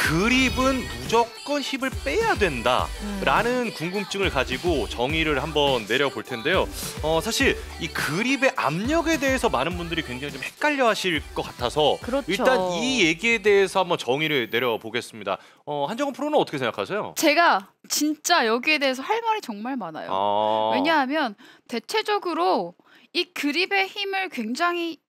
그립은 무조건 힘을 빼야 된다라는 궁금증을 가지고 정의를 한번 내려볼 텐데요. 사실 이 그립의 압력에 대해서 많은 분들이 굉장히 좀 헷갈려하실 것 같아서 그렇죠. 일단 이 얘기에 대해서 한번 정의를 내려보겠습니다. 한정은 프로는 어떻게 생각하세요? 제가 진짜 여기에 대해서 할 말이 정말 많아요. 왜냐하면 대체적으로 이 그립의 힘을 굉장히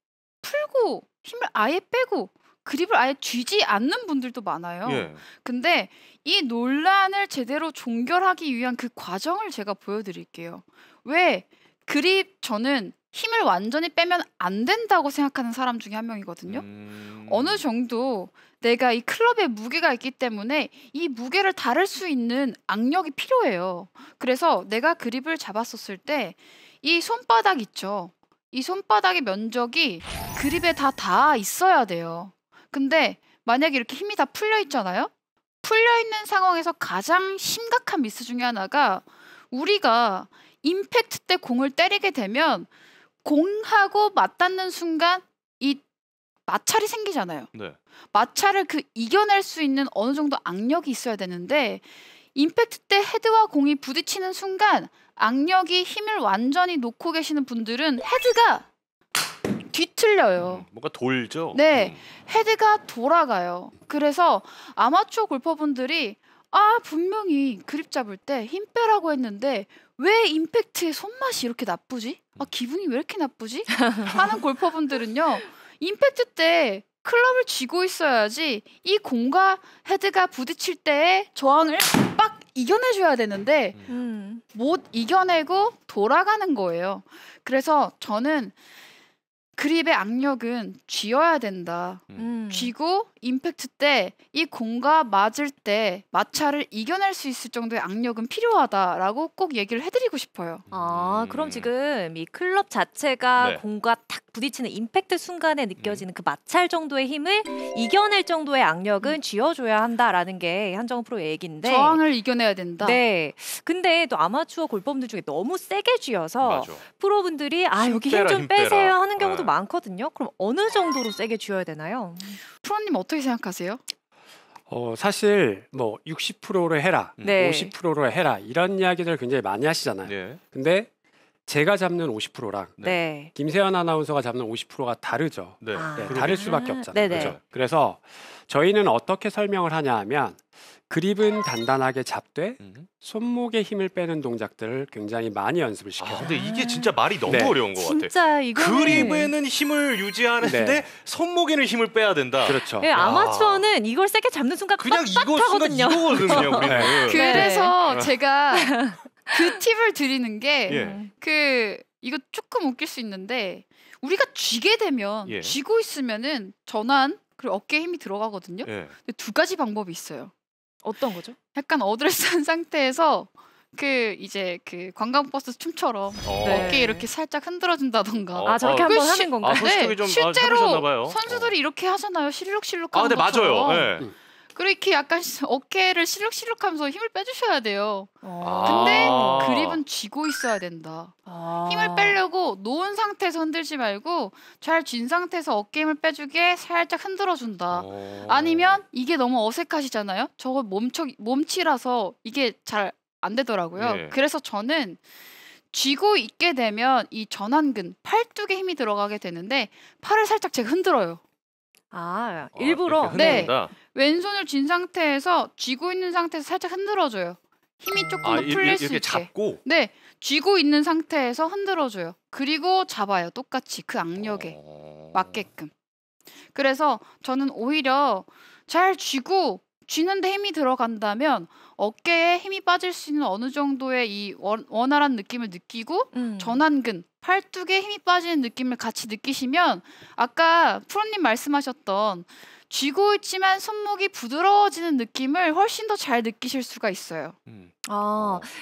풀고 힘을 아예 빼고 그립을 아예 쥐지 않는 분들도 많아요. 예. 근데 이 논란을 제대로 종결하기 위한 그 과정을 제가 보여드릴게요. 왜 저는 힘을 완전히 빼면 안 된다고 생각하는 사람 중에 한 명이거든요. 어느 정도 내가 이 클럽에 무게가 있기 때문에 이 무게를 다룰 수 있는 악력이 필요해요. 그래서 내가 그립을 잡았었을 때 이 손바닥 있죠. 이 손바닥의 면적이 그립에 다 있어야 돼요. 근데 만약에 이렇게 힘이 다 풀려 있잖아요. 풀려 있는 상황에서 가장 심각한 미스 중에 하나가 우리가 임팩트 때 공을 때리게 되면 공하고 맞닿는 순간 이 마찰이 생기잖아요. 네. 마찰을 이겨낼 수 있는 어느 정도 악력이 있어야 되는데 임팩트 때 헤드와 공이 부딪히는 순간 악력이 힘을 완전히 놓고 계시는 분들은 헤드가 뒤틀려요. 뭔가 돌죠? 네, 헤드가 돌아가요. 그래서 아마추어 골퍼분들이 분명히 그립 잡을 때 힘 빼라고 했는데 왜 임팩트의 손맛이 이렇게 나쁘지? 기분이 왜 이렇게 나쁘지? 하는 골퍼분들은요. 임팩트 때 클럽을 쥐고 있어야지 이 공과 헤드가 부딪힐 때의 저항을 빡 이겨내줘야 되는데 못 이겨내고 돌아가는 거예요. 그래서 저는 그립의 악력은 쥐어야 된다. 쥐고 임팩트 때 이 공과 맞을 때 마찰을 이겨낼 수 있을 정도의 악력은 필요하다라고 꼭 얘기를 해드리고 싶어요. 그럼 지금 이 클럽 자체가 네. 공과 탁 부딪히는 임팩트 순간에 느껴지는 그 마찰 정도의 힘을 이겨낼 정도의 악력은 쥐어줘야 한다라는 게 한정은 프로의 얘기인데 저항을 이겨내야 된다. 네. 근데 또 아마추어 골퍼분들 중에 너무 세게 쥐어서 맞아. 프로분들이 여기 힘 빼라, 좀 힘 빼라. 빼세요 하는 경우도 네. 많거든요. 그럼 어느 정도로 세게 쥐어야 되나요? 프로님 어떻게 생각하세요? 사실 뭐 60%로 해라, 네. 50%로 해라 이런 이야기들 굉장히 많이 하시잖아요. 예. 근데 제가 잡는 50%랑 네. 김세현 아나운서가 잡는 50%가 다르죠. 네. 네, 다를 수밖에 없잖아요. 네네. 그렇죠? 그래서 저희는 어떻게 설명을 하냐 하면 그립은 단단하게 잡되 손목에 힘을 빼는 동작들을 굉장히 많이 연습을 시켜요. 근데 이게 진짜 말이 너무 네. 어려운 것 같아. 진짜 이거는 그립에는 힘을 유지하는데 네. 손목에는 힘을 빼야 된다. 그렇죠. 네, 아마추어는 이걸 세게 잡는 순간 그냥 이거 순간 빡빡하거든요. 이거거든요. 우리는. 네. 그래서 제가 그 팁을 드리는 게 예. 이거 조금 웃길 수 있는데 우리가 쥐게 되면 예. 쥐고 있으면은 전환 그리고 어깨에 힘이 들어가거든요. 예. 근데 두 가지 방법이 있어요. 어떤 거죠? 약간 어드레스한 상태에서 이제 관광버스 춤처럼 어깨 이렇게 살짝 흔들어준다던가. 저렇게 한번 그 하는 건가요? 솔직히 좀 실제로 해보셨나 봐요. 선수들이 이렇게 하잖아요. 실룩실룩 하는 네, 것처럼. 맞아요. 예. 그렇게 약간 어깨를 실룩실룩하면서 힘을 빼주셔야 돼요. 아. 근데 그립은 쥐고 있어야 된다. 힘을 빼려고 놓은 상태에서 흔들지 말고 잘 쥔 상태에서 어깨 힘을 빼주게 살짝 흔들어준다. 아니면 이게 너무 어색하시잖아요. 저거 몸치라서 이게 잘 안 되더라고요. 예. 그래서 저는 쥐고 있게 되면 이 전완근, 팔뚝에 힘이 들어가게 되는데 팔을 살짝 제가 흔들어요. 일부러. 네. 왼손을 쥔 상태에서 쥐고 있는 상태에서 살짝 흔들어줘요. 힘이 조금 더 풀릴 수 있게. 이렇게 잡고. 네, 쥐고 있는 상태에서 흔들어줘요. 그리고 잡아요. 똑같이 그 악력에 맞게끔. 그래서 저는 오히려 잘 쥐고 쥐는데 힘이 들어간다면 어깨에 힘이 빠질 수 있는 어느 정도의 이 원활한 느낌을 느끼고 전완근, 팔뚝에 힘이 빠지는 느낌을 같이 느끼시면 아까 프로님 말씀하셨던 쥐고 있지만 손목이 부드러워지는 느낌을 훨씬 더 잘 느끼실 수가 있어요.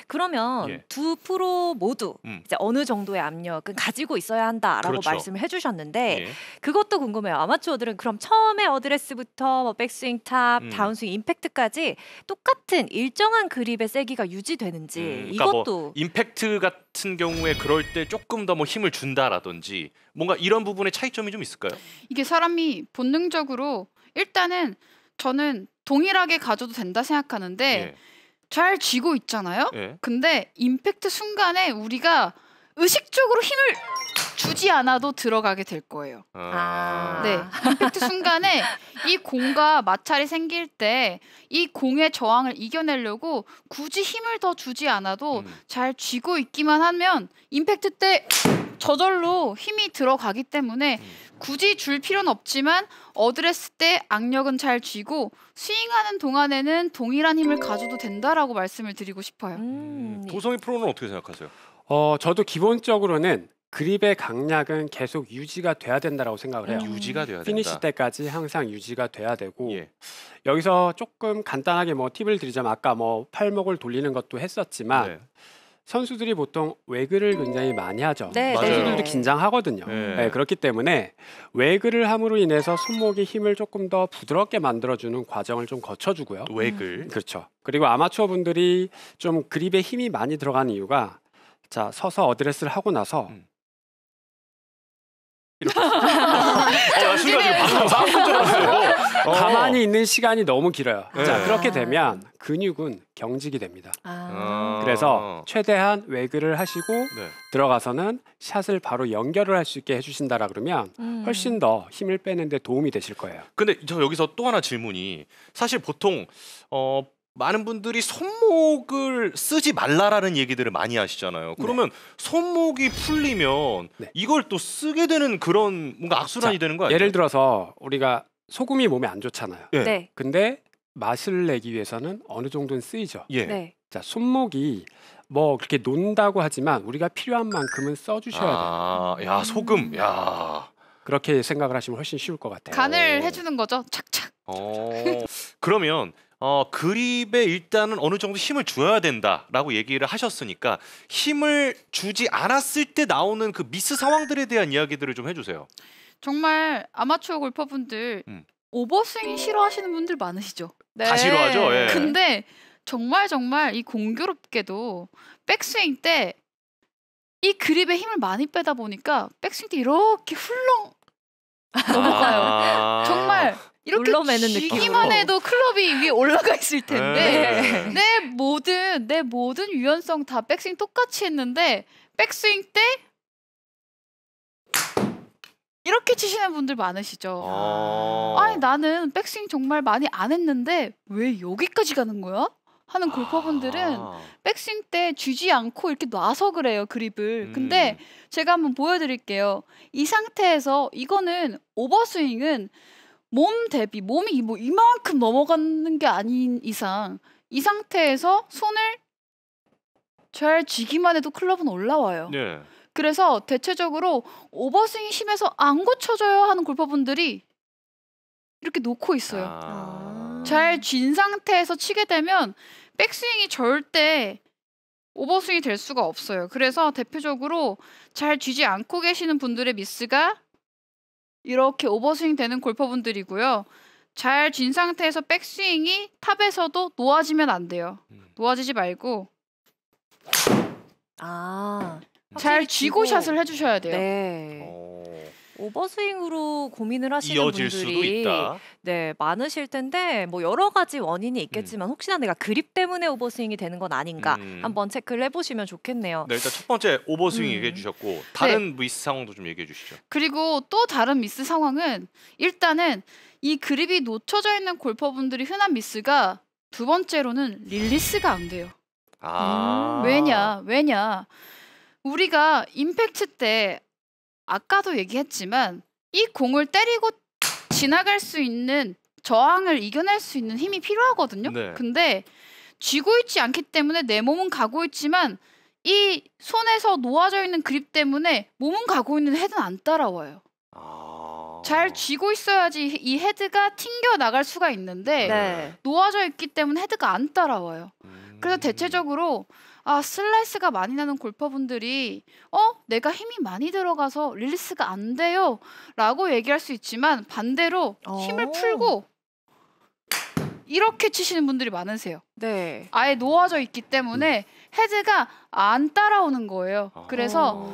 그러면 예. 두 프로 모두 이제 어느 정도의 압력은 가지고 있어야 한다라고 그렇죠. 말씀을 해주셨는데 예. 그것도 궁금해요. 아마추어들은 그럼 처음에 어드레스부터 뭐 백스윙 탑, 다운스윙 임팩트까지 똑같은 일정한 그립의 세기가 유지되는지 그러니까 이것도 뭐 임팩트 같은 경우에 그럴 때 조금 더 뭐 힘을 준다라든지 뭔가 이런 부분에 차이점이 좀 있을까요? 이게 사람이 본능적으로 일단은 저는 동일하게 가져도 된다 생각하는데 예. 잘 쥐고 있잖아요. 예. 근데 임팩트 순간에 우리가 의식적으로 힘을 주지 않아도 들어가게 될 거예요. 아. 네, 임팩트 순간에 이 공과 마찰이 생길 때 이 공의 저항을 이겨내려고 굳이 힘을 더 주지 않아도 잘 쥐고 있기만 하면 임팩트 때 저절로 힘이 들어가기 때문에 굳이 줄 필요는 없지만 어드레스 때 악력은 잘 쥐고 스윙하는 동안에는 동일한 힘을 가져도 된다라고 말씀을 드리고 싶어요. 도성희 프로는 어떻게 생각하세요? 저도 기본적으로는 그립의 강약은 계속 유지가 돼야 된다라고 생각을 해요. 유지가 돼야 된다. 피니시 때까지 항상 유지가 돼야 되고 예. 여기서 조금 간단하게 뭐 팁을 드리자면 아까 뭐 팔목을 돌리는 것도 했었지만 네. 선수들이 보통 외그를 굉장히 많이 하죠. 네, 선수들도 네. 긴장하거든요. 네. 네, 그렇기 때문에 외그를 함으로 인해서 손목의 힘을 조금 더 부드럽게 만들어주는 과정을 좀 거쳐주고요. 외글. 그렇죠. 그리고 아마추어 분들이 좀 그립에 힘이 많이 들어가는 이유가 자 서서 어드레스를 하고 나서 나 순간 지금 방금 싸움 들었어요. 가만히 있는 시간이 너무 길어요. 네. 자 그렇게 되면 근육은 경직이 됩니다. 아. 그래서 최대한 외그를 하시고 네. 들어가서는 샷을 바로 연결을 할 수 있게 해주신다라 그러면 훨씬 더 힘을 빼는데 도움이 되실 거예요. 근데 저 여기서 또 하나 질문이 사실 보통 많은 분들이 손목을 쓰지 말라라는 얘기들을 많이 하시잖아요. 그러면 손목이 풀리면 네. 이걸 또 쓰게 되는 그런 뭔가 악순환이 자, 되는 거 아니에요? 예를 들어서 우리가 소금이 몸에 안 좋잖아요. 예. 네. 근데 맛을 내기 위해서는 어느 정도는 쓰이죠. 예. 네. 자 손목이 뭐 그렇게 논다고 하지만 우리가 필요한 만큼은 써주셔야 돼요. 아, 야 소금, 야. 그렇게 생각을 하시면 훨씬 쉬울 것 같아요. 간을 해주는 거죠. 착착. 그러면 그립에 일단은 어느 정도 힘을 줘야 된다라고 얘기를 하셨으니까 힘을 주지 않았을 때 나오는 그 미스 상황들에 대한 이야기들을 좀 해주세요. 정말 아마추어 골퍼분들 오버스윙 싫어하시는 분들 많으시죠. 다 싫어하죠. 예. 근데 정말 이 공교롭게도 백스윙 때 이 그립에 힘을 많이 빼다 보니까 백스윙 때 이렇게 훌렁 넘어가요. 정말 이렇게 눌러매는 쥐기만 느낌으로. 해도 클럽이 위에 올라가 있을 텐데 네. 내 모든 유연성 다 백스윙 똑같이 했는데 백스윙 때 이렇게 치시는 분들 많으시죠. 아니 나는 백스윙 정말 많이 안 했는데 왜 여기까지 가는 거야? 하는 골퍼분들은 백스윙 때 쥐지 않고 이렇게 놔서 그래요, 그립을. 근데 제가 한번 보여드릴게요. 이 상태에서 이거는 오버스윙은 몸 대비 몸이 뭐 이만큼 넘어가는 게 아닌 이상 이 상태에서 손을 잘 쥐기만 해도 클럽은 올라와요. 네. 그래서 대체적으로 오버스윙이 심해서 안 고쳐져요 하는 골퍼분들이 이렇게 놓고 있어요. 잘 쥔 상태에서 치게 되면 백스윙이 절대 오버스윙이 될 수가 없어요. 그래서 대표적으로 잘 쥐지 않고 계시는 분들의 미스가 이렇게 오버스윙 되는 골퍼분들이고요. 잘 쥔 상태에서 백스윙이 탑에서도 놓아지면 안 돼요. 놓아지지 말고 잘 쥐고 샷을 해주셔야 돼요. 네. 오버스윙으로 고민을 하시는 이어질 분들이 수도 있다. 네, 많으실 텐데 뭐 여러 가지 원인이 있겠지만 혹시나 내가 그립 때문에 오버스윙이 되는 건 아닌가 한번 체크를 해보시면 좋겠네요. 네, 일단 첫 번째 오버스윙 얘기해 주셨고 다른 미스 상황도 좀 얘기해 주시죠. 그리고 또 다른 미스 상황은 일단은 이 그립이 놓쳐져 있는 골퍼분들이 흔한 미스가 두 번째로는 릴리스가 안 돼요. 왜냐? 우리가 임팩트 때 아까도 얘기했지만 이 공을 때리고 지나갈 수 있는 저항을 이겨낼 수 있는 힘이 필요하거든요. 네. 근데 쥐고 있지 않기 때문에 내 몸은 가고 있지만 이 손에서 놓아져 있는 그립 때문에 몸은 가고 있는 헤드는 안 따라와요. 잘 쥐고 있어야지 이 헤드가 튕겨 나갈 수가 있는데 네. 놓아져 있기 때문에 헤드가 안 따라와요. 그래서 대체적으로 슬라이스가 많이 나는 골퍼분들이 내가 힘이 많이 들어가서 릴리스가 안 돼요 라고 얘기할 수 있지만 반대로 힘을 풀고 이렇게 치시는 분들이 많으세요. 네. 아예 놓아져 있기 때문에 헤드가 안 따라오는 거예요. 그래서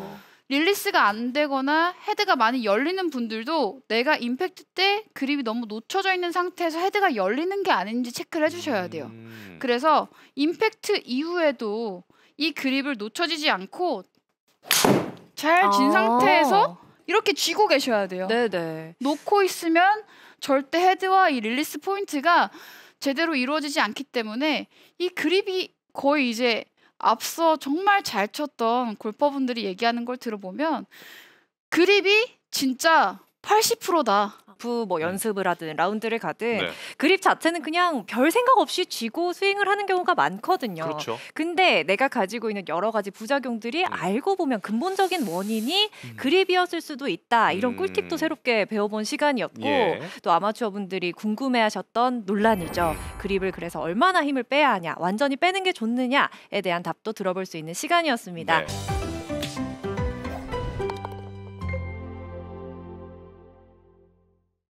릴리스가 안 되거나 헤드가 많이 열리는 분들도 내가 임팩트 때 그립이 너무 놓쳐져 있는 상태에서 헤드가 열리는 게 아닌지 체크를 해주셔야 돼요. 그래서 임팩트 이후에도 이 그립을 놓쳐지지 않고 잘 쥔 상태에서 이렇게 쥐고 계셔야 돼요. 네네. 놓고 있으면 절대 헤드와 이 릴리스 포인트가 제대로 이루어지지 않기 때문에 이 그립이 거의 이제 앞서 정말 잘 쳤던 골퍼분들이 얘기하는 걸 들어보면 그립이 진짜 80%다. 뭐 연습을 하든 라운드를 가든 네. 그립 자체는 그냥 별 생각 없이 쥐고 스윙을 하는 경우가 많거든요. 그렇죠. 근데 내가 가지고 있는 여러 가지 부작용들이 알고 보면 근본적인 원인이 그립이었을 수도 있다. 이런 꿀팁도 새롭게 배워본 시간이었고 예. 또 아마추어 분들이 궁금해하셨던 논란이죠. 그립을 그래서 얼마나 힘을 빼야 하냐, 완전히 빼는 게 좋느냐에 대한 답도 들어볼 수 있는 시간이었습니다. 네.